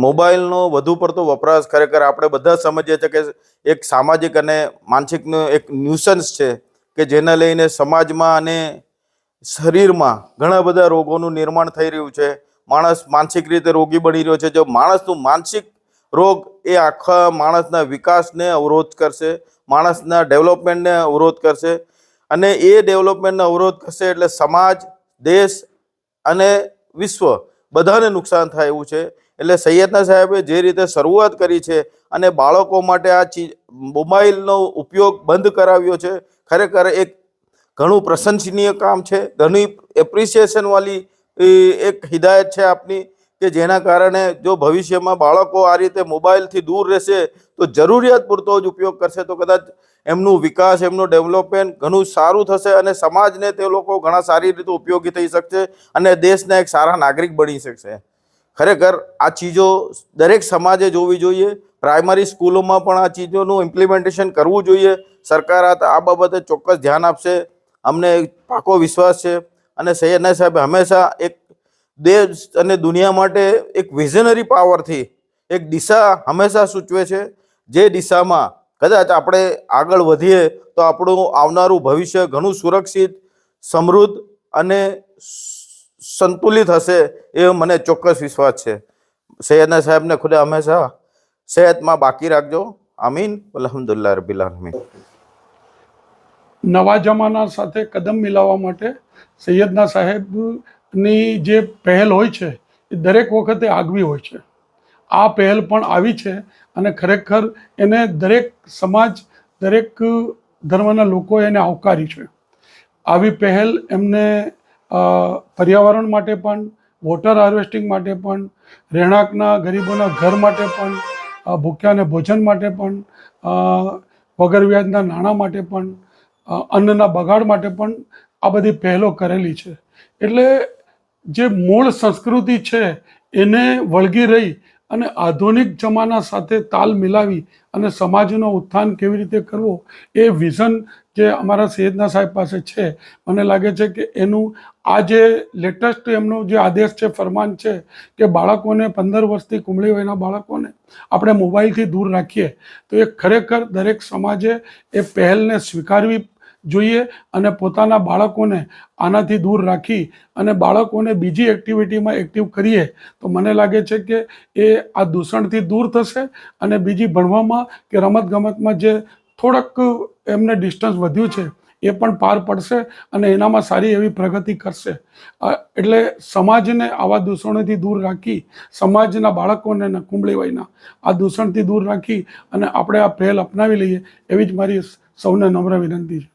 મોબાઈલનો વધુ પડતો વપરાશ ખરેખર આપણે બધા સમજીએ છીએ કે એક સામાજિક અને માનસિકનું એક ન્યુસન્સ છે કે જેને લઈને સમાજમાં અને શરીરમાં ઘણા બધા રોગોનું નિર્માણ થઈ રહ્યું છે. માણસ માનસિક રીતે રોગી બની રહ્યો છે. જો માણસનું માનસિક રોગ એ આખા માણસના વિકાસને અવરોધ કરશે, માણસના ડેવલપમેન્ટને અવરોધ કરશે, અને એ ડેવલપમેન્ટને અવરોધ કરશે એટલે સમાજ, દેશ અને વિશ્વ બધાને નુકસાન થાય એવું છે. એટલે સૈયદના સાહેબે જે રીતે શરૂઆત કરી છે અને બાળકો માટે આ મોબાઈલનો ઉપયોગ બંધ કરાવ્યો છે, ખરેખર એક ઘણું પ્રશંસનીય કામ છે. ઘણી એપ્રિસિએશનવાળી એક હિદાયત છે આપની કે જેના કારણે જો ભવિષ્યમાં બાળકો આ રીતે મોબાઈલથી દૂર રહેશે તો જરૂરિયાત પૂરતો જ ઉપયોગ કરશે તો કદાચ એમનું વિકાસ, એમનું ડેવલપમેન્ટ ઘણું સારું થશે અને સમાજને તે લોકો ઘણા સારી રીતે ઉપયોગી થઈ શકશે અને દેશના એક સારા નાગરિક બની શકશે. ખરેખર આ ચીજો દરેક સમાજે જોવી જોઈએ. પ્રાઇમરી સ્કૂલોમાં પણ આ ચીજોનું ઇમ્પ્લિમેન્ટેશન કરવું જોઈએ. સરકાર આ બાબતે ચોક્કસ ધ્યાન આપશે, અમને પાકો વિશ્વાસ છે. અને સૈયદના સાહેબ હંમેશા એક દેશ અને દુનિયા માટે એક વિઝનરી પાવરથી એક દિશા હંમેશા સૂચવે છે, જે દિશામાં કદાચ આપણે આગળ વધીએ તો આપણું આવનારું ભવિષ્ય ઘણું સુરક્ષિત, સમૃદ્ધ અને સંતુલિત હશે એ મને ચોક્કસ વિશ્વાસ છે. સૈયદના સાહેબને ખુદા હંમેશા સેહતમાં બાકી રાખજો. આમીન. અલ્હમ્દુલિલ્લાહ રબ્બિલ આલમીન. નવા જમાના સાથે કદમ મિલાવવા માટે સૈયદના સાહેબની જે પહેલ હોય છે એ દરેક વખતે આગવી હોય છે. આ પહેલ પણ આવી છે અને ખરેખર એને દરેક સમાજ, દરેક ધર્મના લોકોએ એને આવકારી છે. આવી પહેલ એમને પર્યાવરણ માટે પણ, વોટર હાર્વેસ્ટિંગ માટે પણ, રહેણાંકના ગરીબોના ઘર માટે પણ, ભૂખ્યાને ભોજન માટે પણ, વગર વ્યાજના નાણાં માટે પણ, અન્નના બગાડ માટે પણ આ બધી પહેલો કરેલી છે. એટલે જે મૂળ સંસ્કૃતિ છે એને વળગી રહી અને આધુનિક જમાના સાથે તાલ મિલાવી અને સમાજનો ઉત્થાન કેવી રીતે કરવો એ વિઝન જે અમારા સૈયદના સાહેબ પાસે છે, મને લાગે છે કે એનું આ જે લેટેસ્ટ એમનો જે આદેશ છે, ફરમાન છે કે બાળકોને 15 વર્ષથી કુમળી વયના બાળકોને આપણે મોબાઈલથી દૂર રાખીએ, તો એ ખરેખર દરેક સમાજે એ પહેલને સ્વીકારવી જોઈએ અને પોતાના બાળકોને આનાથી દૂર રાખી અને બાળકોને બીજી એક્ટિવિટીમાં એક્ટિવ કરીએ તો મને લાગે છે કે એ આ દૂષણથી દૂર થશે અને બીજી ભણવામાં કે રમતગમતમાં જે થોડક એમને ડિસ્ટન્સ વધ્યું છે એ પણ પાર પડશે અને એનામાં સારી એવી પ્રગતિ કરશે. એટલે સમાજને આવા દૂષણોથી દૂર રાખી, સમાજના બાળકોને કુંબળી વયના આ દૂષણથી દૂર રાખી અને આપણે આ પહેલ અપનાવી લઈએ એવી જ મારી સૌને નમ્ર વિનંતી છે.